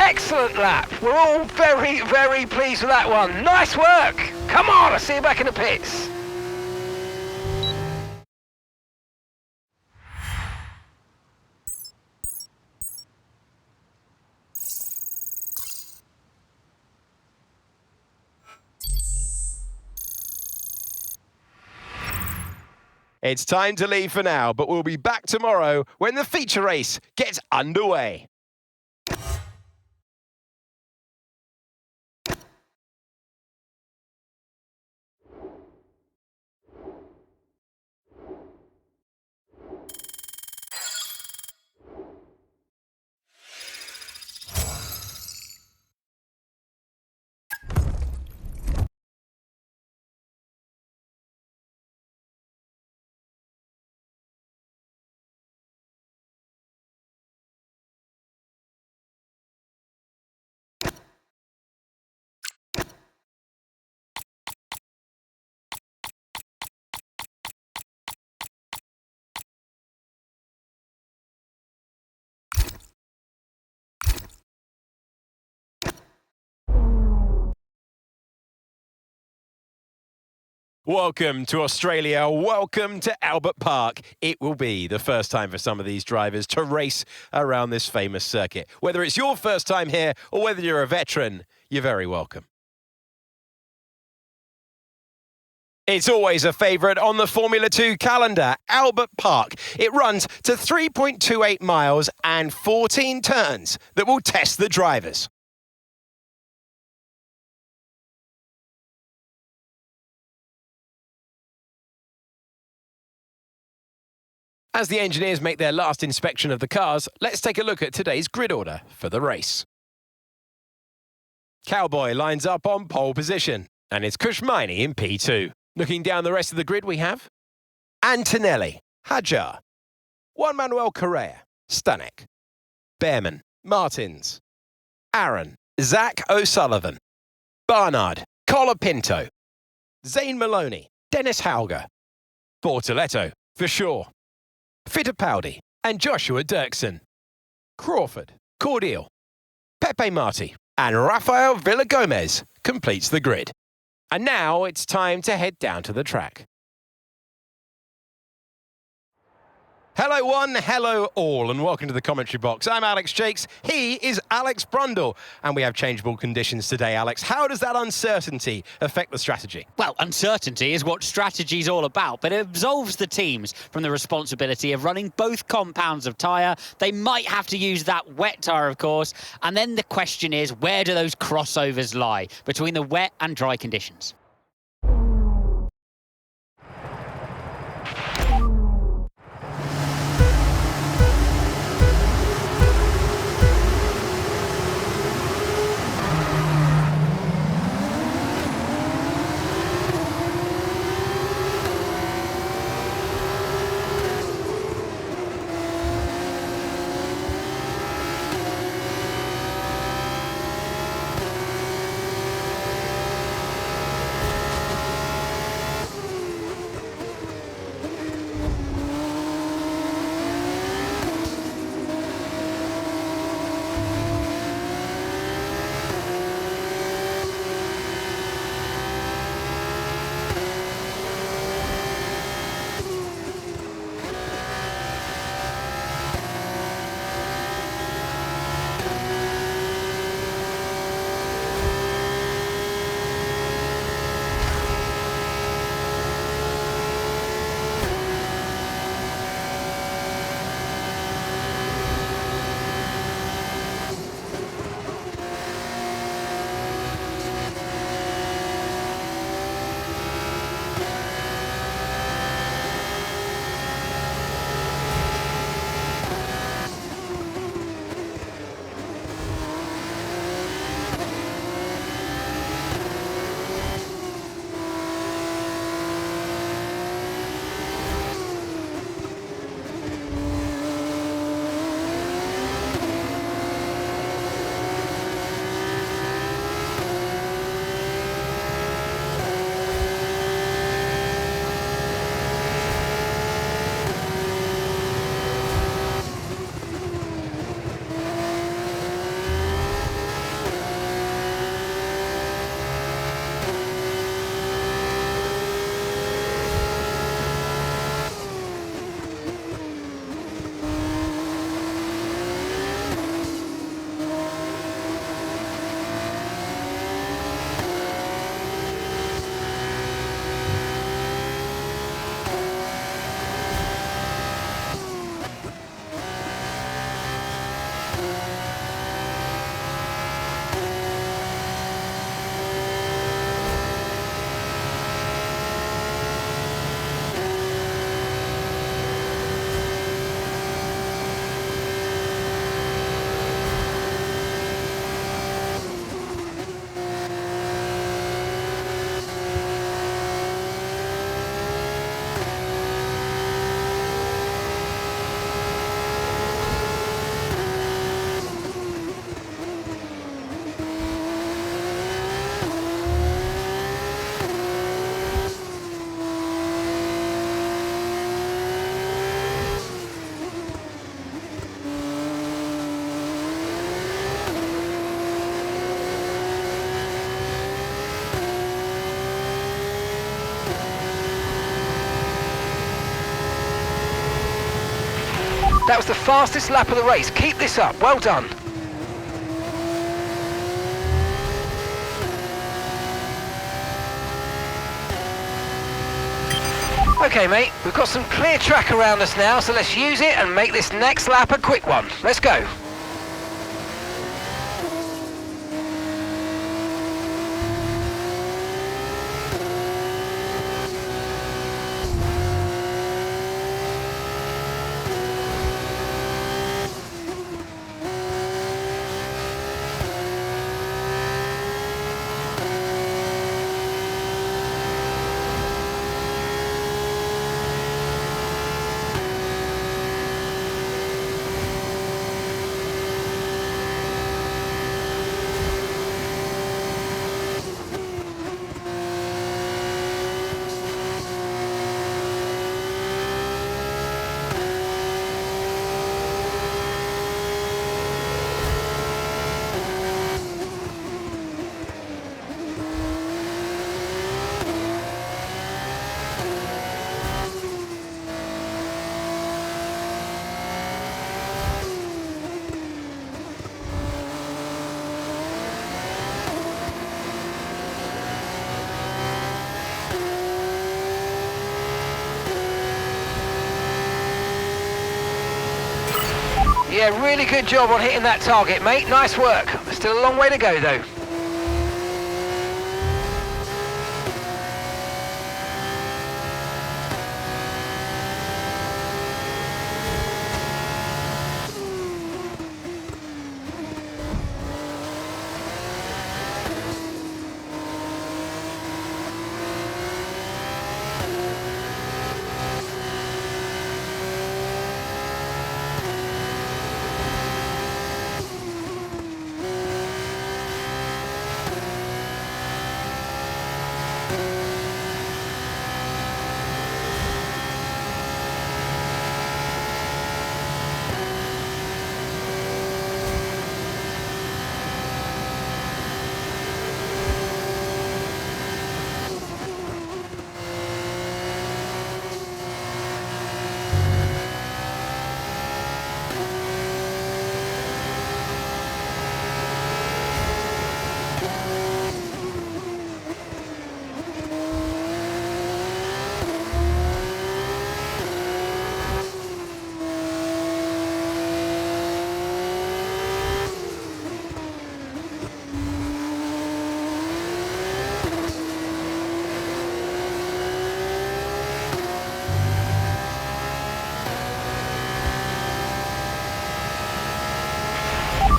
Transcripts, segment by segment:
Excellent lap. We're all very, very pleased with that one. Nice work. Come on, I'll see you back in the pits. It's time to leave for now, but we'll be back tomorrow when the feature race gets underway. Welcome to Australia, welcome to Albert Park. It will be the first time for some of these drivers to race around this famous circuit. Whether it's your first time here or whether you're a veteran, you're very welcome. It's always a favourite on the Formula 2 calendar, Albert Park. It runs to 3.28 miles and 14 turns that will test the drivers. As the engineers make their last inspection of the cars, let's take a look at today's grid order for the race. Cowboy lines up on pole position, and it's Kushmaini in P2. Looking down the rest of the grid, we have Antonelli, Hajar, Juan Manuel Correa, Stanek, Behrman, Martins, Aaron, Zach O'Sullivan, Barnard, Colapinto, Zane Maloney, Dennis Hauger, Bortoletto, for sure, Fittipaldi and Joshua Dirksen, Crawford, Cordial, Pepe Marti and Rafael Villagomez completes the grid. And now it's time to head down to the track. Hello one, hello all, and welcome to the commentary box. I'm Alex Jakes, he is Alex Brundle, and we have changeable conditions today, Alex. How does that uncertainty affect the strategy? Well, uncertainty is what strategy is all about, but it absolves the teams from the responsibility of running both compounds of tyre. They might have to use that wet tyre, of course, and then the question is, where do those crossovers lie between the wet and dry conditions? That was the fastest lap of the race. Keep this up. Well done. Okay, mate, we've got some clear track around us now, so let's use it and make this next lap a quick one. Let's go. Yeah, really good job on hitting that target, mate. Nice work. Still a long way to go, though.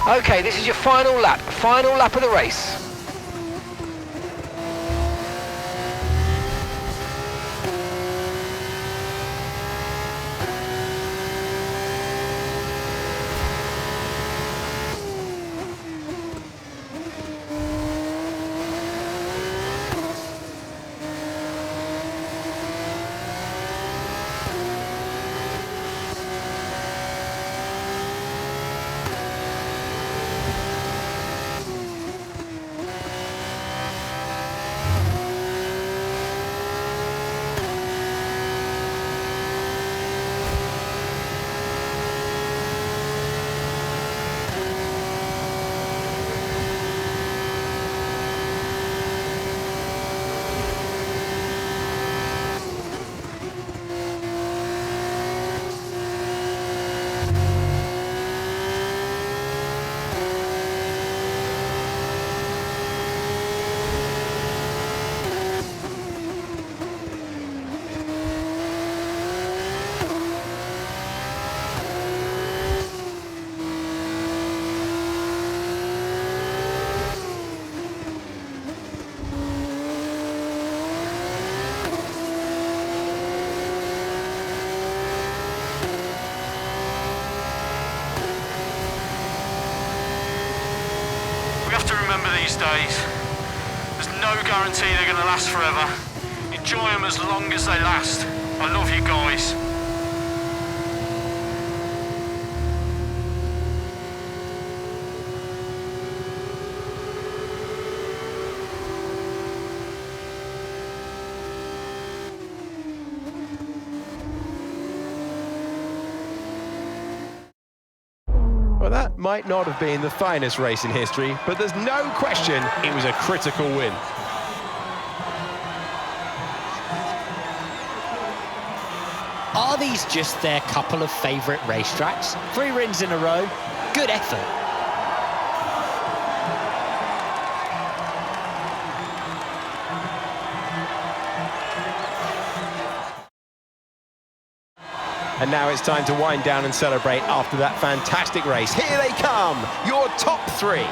Okay, this is your final lap of the race. These days, there's no guarantee they're going to last forever. Enjoy them as long as they last. I love you guys. might not have been the finest race in history, but there's no question it was a critical win. Are these just their couple of favourite racetracks? 3 wins in a row, good effort. And now it's time to wind down and celebrate after that fantastic race. Here they come, your top 3.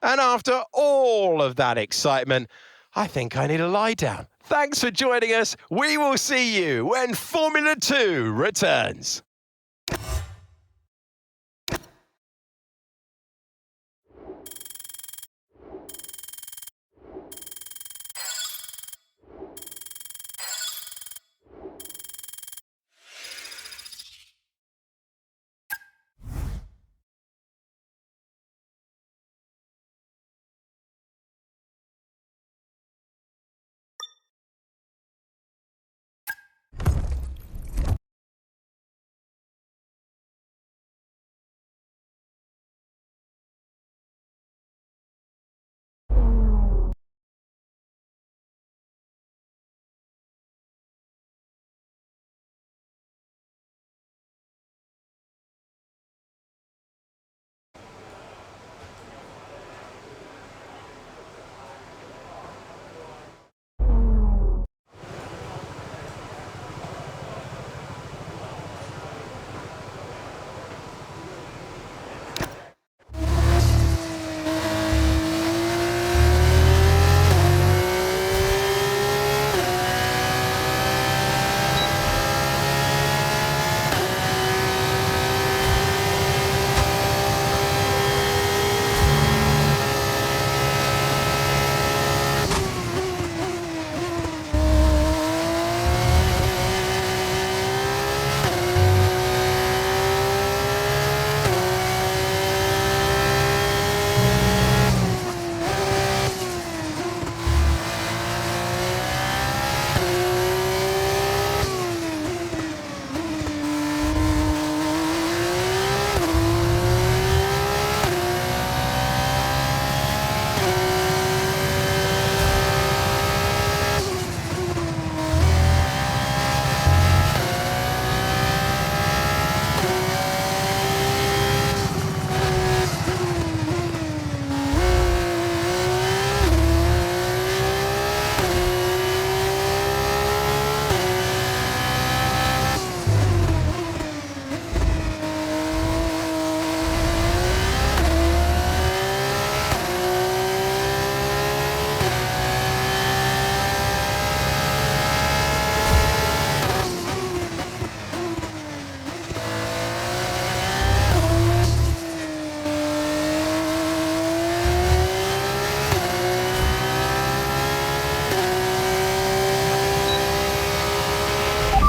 And after all of that excitement, I think I need a lie down. Thanks for joining us. We will see you when Formula 2 returns.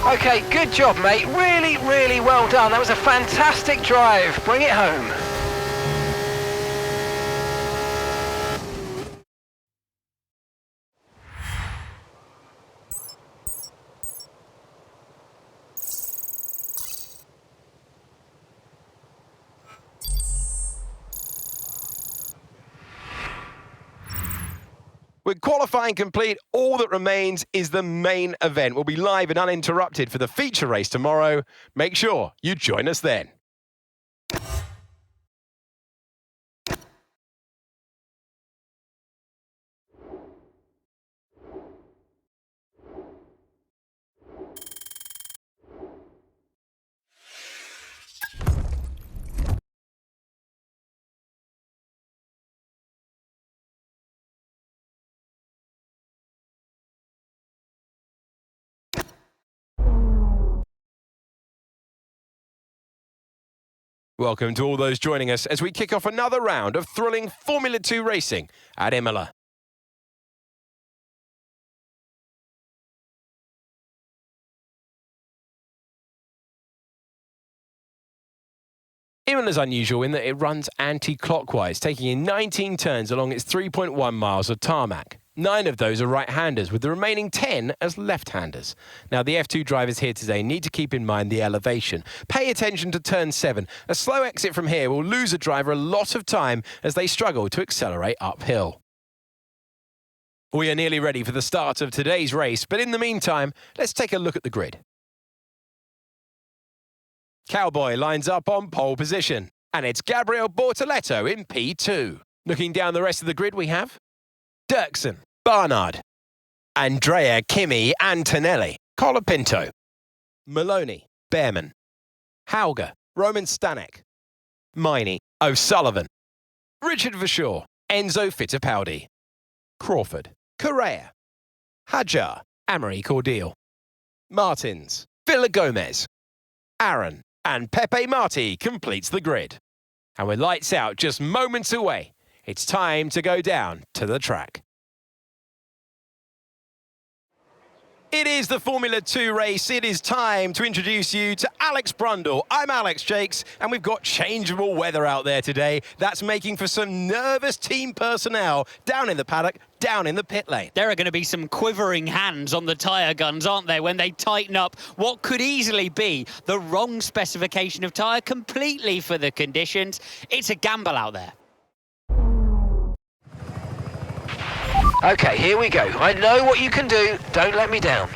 Okay, good job, mate. Really, really well done. That was a fantastic drive. Bring it home. With qualifying complete, all that remains is the main event. We'll be live and uninterrupted for the feature race tomorrow. Make sure you join us then. Welcome to all those joining us as we kick off another round of thrilling Formula 2 racing at Imola. Imola's unusual in that it runs anti-clockwise, taking in 19 turns along its 3.1 miles of tarmac. 9 of those are right-handers, with the remaining 10 as left-handers. Now, the F2 drivers here today need to keep in mind the elevation. Pay attention to turn 7. A slow exit from here will lose a driver a lot of time as they struggle to accelerate uphill. We are nearly ready for the start of today's race, but in the meantime, let's take a look at the grid. Cowboy lines up on pole position, and it's Gabriel Bortoletto in P2. Looking down the rest of the grid, we have Dirksen, Barnard, Andrea, Kimi, Antonelli, Colapinto, Maloney, Behrman, Hauger, Roman Stanek, Miney, O'Sullivan, Richard Verschoor, Enzo Fittipaldi, Crawford, Correa, Hajar, Amory Cordial, Martins, Villa Gomez, Aaron, and Pepe Marti completes the grid. And with lights out just moments away, it's time to go down to the track. It is the Formula 2 race. It is time to introduce you to Alex Brundle. I'm Alex Jakes, and we've got changeable weather out there today. That's making for some nervous team personnel down in the paddock, down in the pit lane. There are going to be some quivering hands on the tyre guns, aren't there, when they tighten up what could easily be the wrong specification of tyre completely for the conditions. It's a gamble out there. Okay, here we go. I know what you can do. Don't let me down.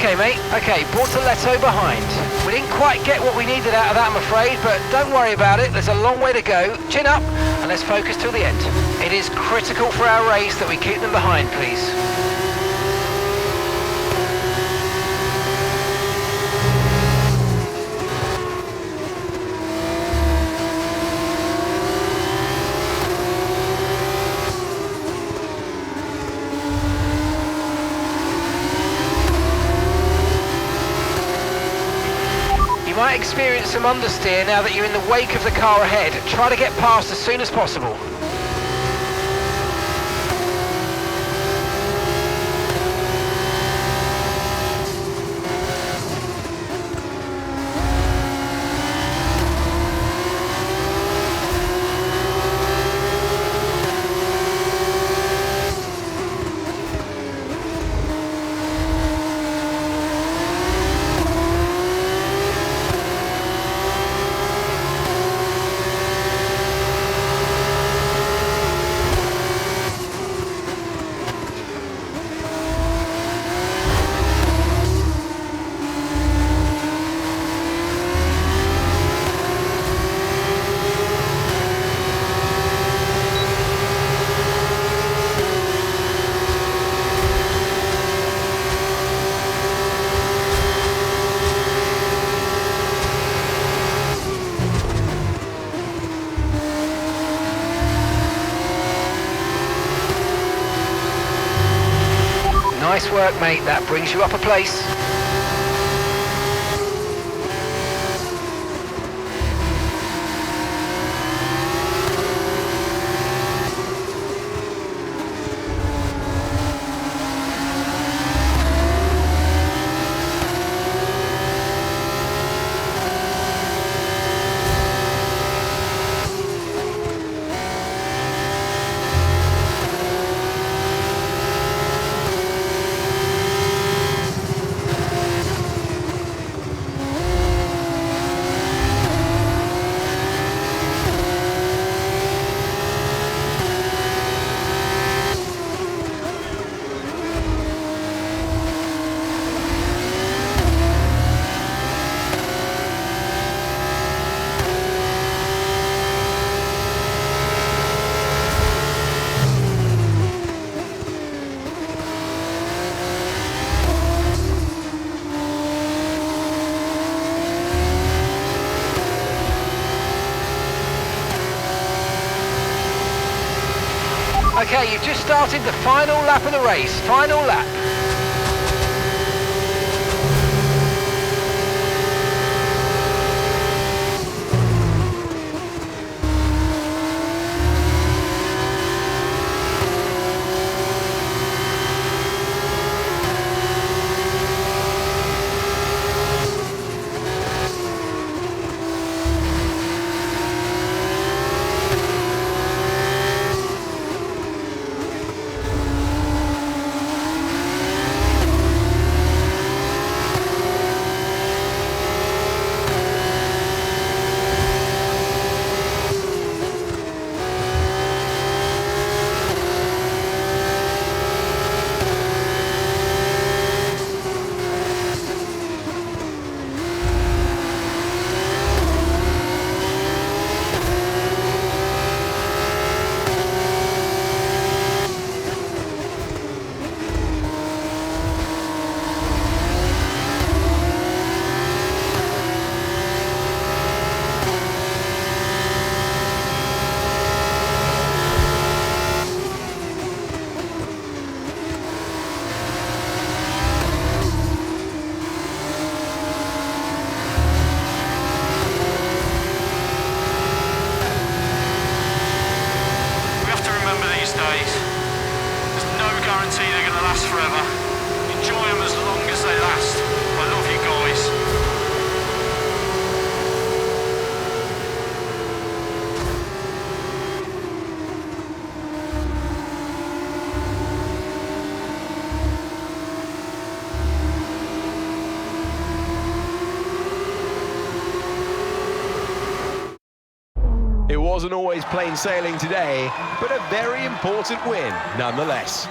Okay, mate. Okay, brought the Leto behind. We didn't quite get what we needed out of that, I'm afraid, but don't worry about it. There's a long way to go. Chin up, and let's focus till the end. It is critical for our race that we keep them behind, please. You might experience some understeer now that you're in the wake of the car ahead. Try to get past as soon as possible. Nice work, mate. That brings you up a place. Okay, you've just started the final lap of the race. Final lap. It wasn't always plain sailing today, but a very important win nonetheless.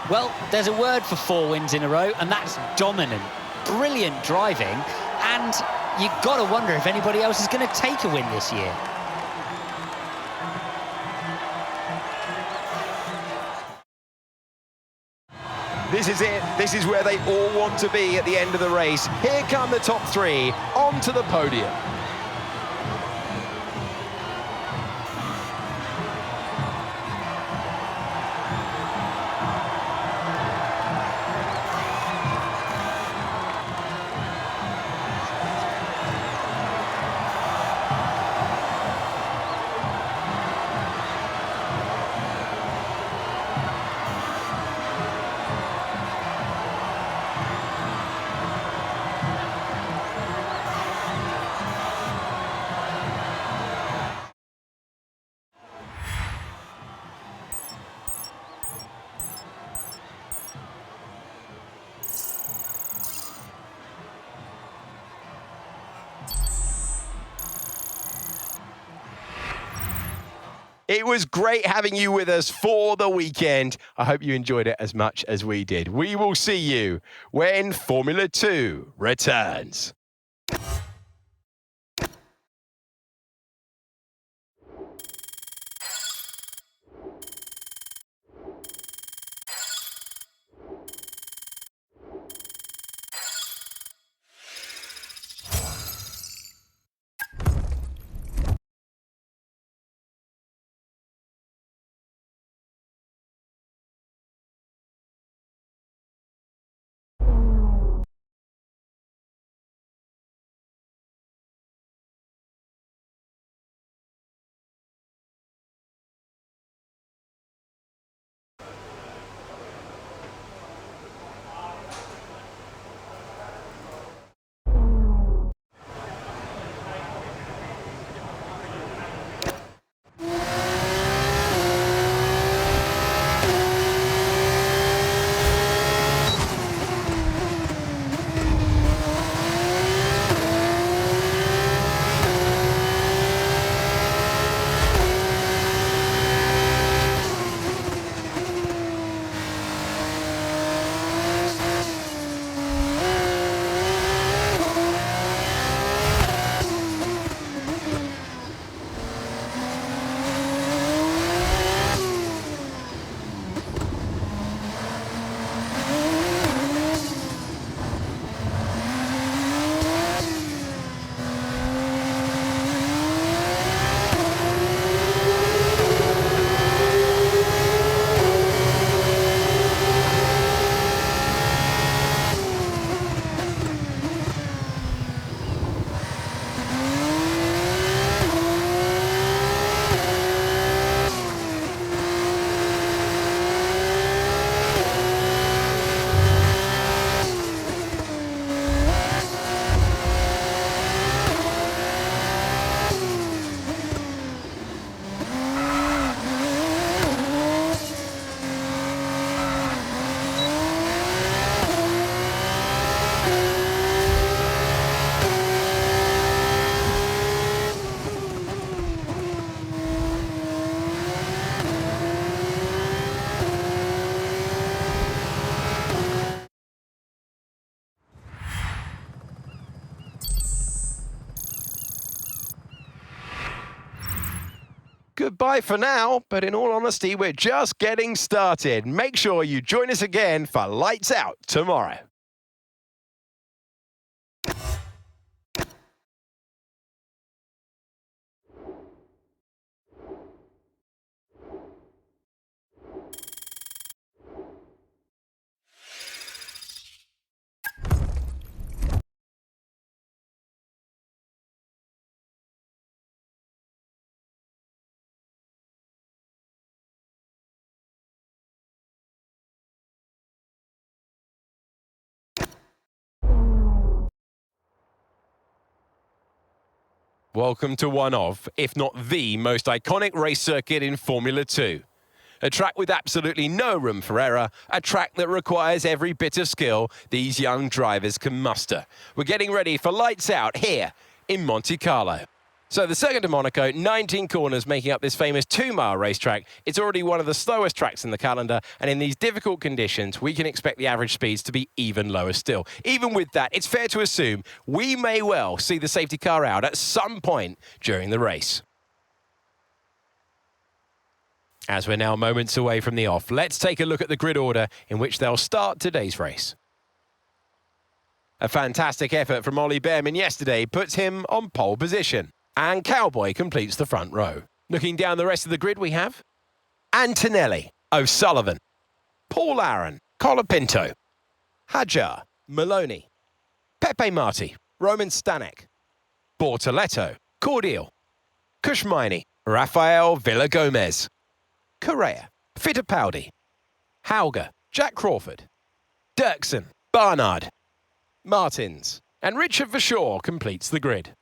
Well, there's a word for 4 wins in a row, and that's dominant. Brilliant driving, and you've got to wonder if anybody else is going to take a win this year. This is it. This is where they all want to be at the end of the race. Here come the top 3 onto the podium. It was great having you with us for the weekend. I hope you enjoyed it as much as we did. We will see you when Formula 2 returns. Goodbye for now, but in all honesty, we're just getting started. Make sure you join us again for Lights Out tomorrow. Welcome to one of, if not the most iconic race circuit in Formula 2. A track with absolutely no room for error, a track that requires every bit of skill these young drivers can muster. We're getting ready for Lights Out here in Monte Carlo. So the Circuit de Monaco, 19 corners making up this famous 2-mile racetrack. It's already one of the slowest tracks in the calendar, and in these difficult conditions, we can expect the average speeds to be even lower still. Even with that, it's fair to assume we may well see the safety car out at some point during the race. As we're now moments away from the off, let's take a look at the grid order in which they'll start today's race. A fantastic effort from Ollie Behrman yesterday puts him on pole position. And Cowboy completes the front row. Looking down the rest of the grid, we have Antonelli, O'Sullivan, Paul Aaron, Colapinto, Hajar, Maloney, Pepe Marti, Roman Stanek, Bortoletto, Cordial, Kushmini, Rafael Villagomez, Correa, Fittipaldi, Hauger, Jack Crawford, Dirksen, Barnard, Martins, and Richard Verschoor completes the grid.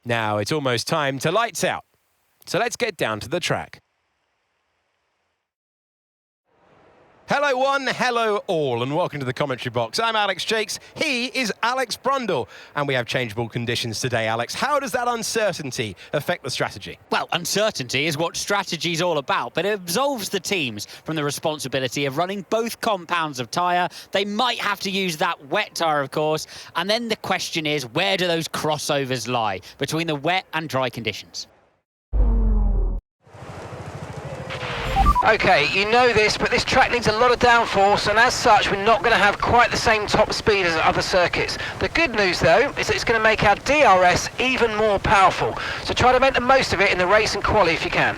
Now it's almost time to lights out, so let's get down to the track. Hello one, hello all, and welcome to the commentary box. I'm Alex Jakes, he is Alex Brundle, and we have changeable conditions today, Alex. How does that uncertainty affect the strategy? Well, uncertainty is what strategy is all about, but it absolves the teams from the responsibility of running both compounds of tyre. They might have to use that wet tyre, of course, and then the question is, where do those crossovers lie between the wet and dry conditions? Okay, you know this, but this track needs a lot of downforce, and as such, we're not going to have quite the same top speed as other circuits. The good news, though, is that it's going to make our DRS even more powerful. So try to make the most of it in the race and quali if you can.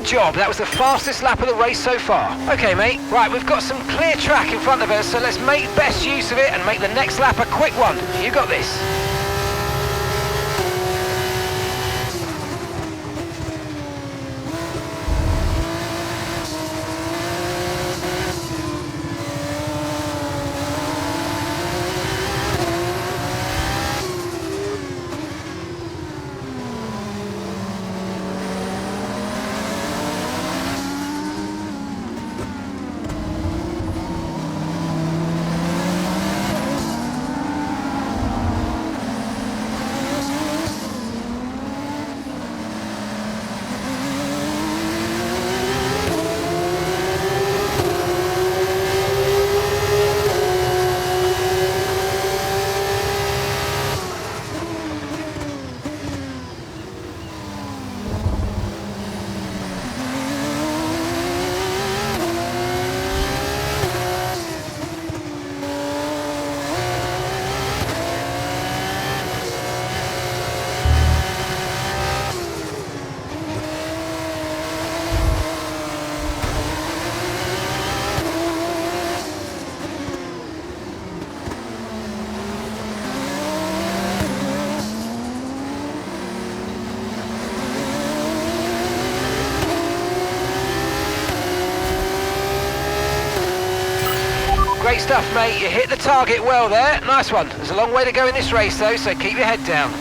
Good job, that was the fastest lap of the race so far. Okay, mate, right, we've got some clear track in front of us, so let's make best use of it and make the next lap a quick one. You got this. Great stuff, mate. You hit the target well there. Nice one. There's a long way to go in this race, though, so keep your head down.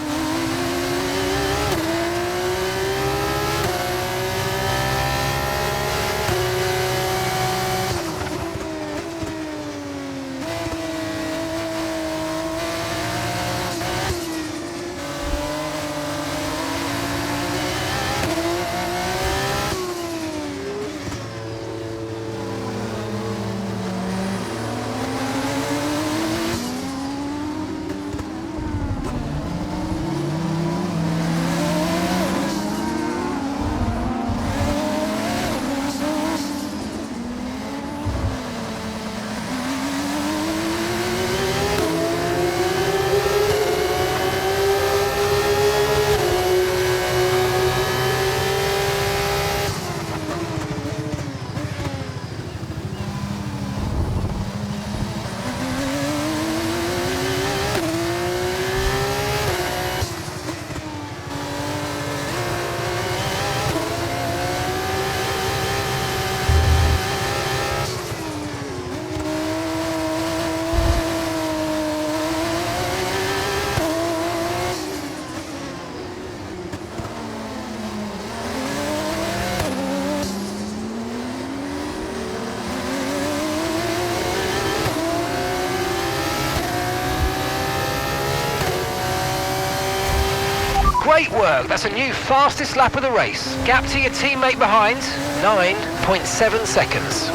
Great work, that's a new fastest lap of the race. Gap to your teammate behind, 9.7 seconds.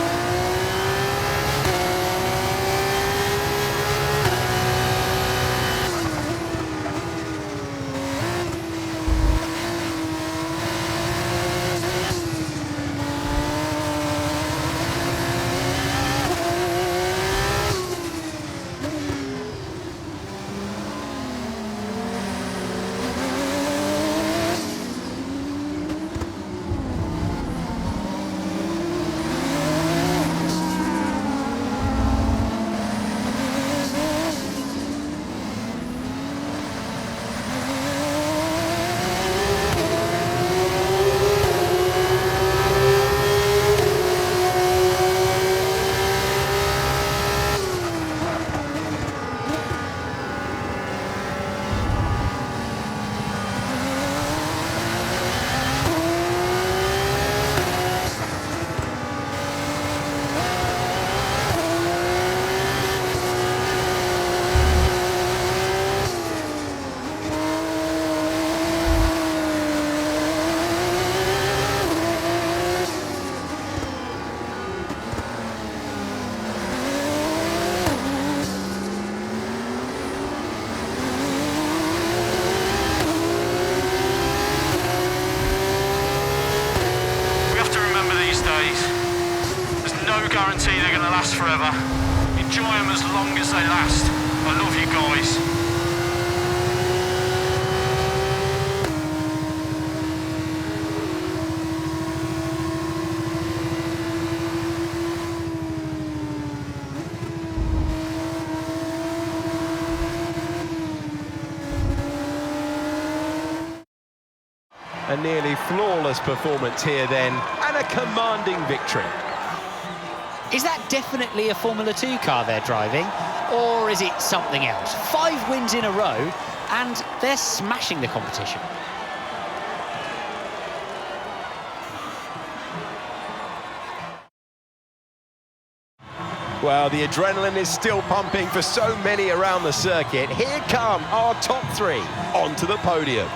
Guarantee they're going to last forever. Enjoy them as long as they last. I love you guys. A nearly flawless performance here then, and a commanding victory. Is that definitely a Formula 2 car they're driving, or is it something else? 5 wins in a row, and they're smashing the competition. Well, the adrenaline is still pumping for so many around the circuit. Here come our top 3 onto the podium.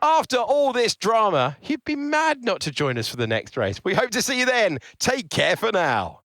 After all this drama, you'd be mad not to join us for the next race. We hope to see you then. Take care for now.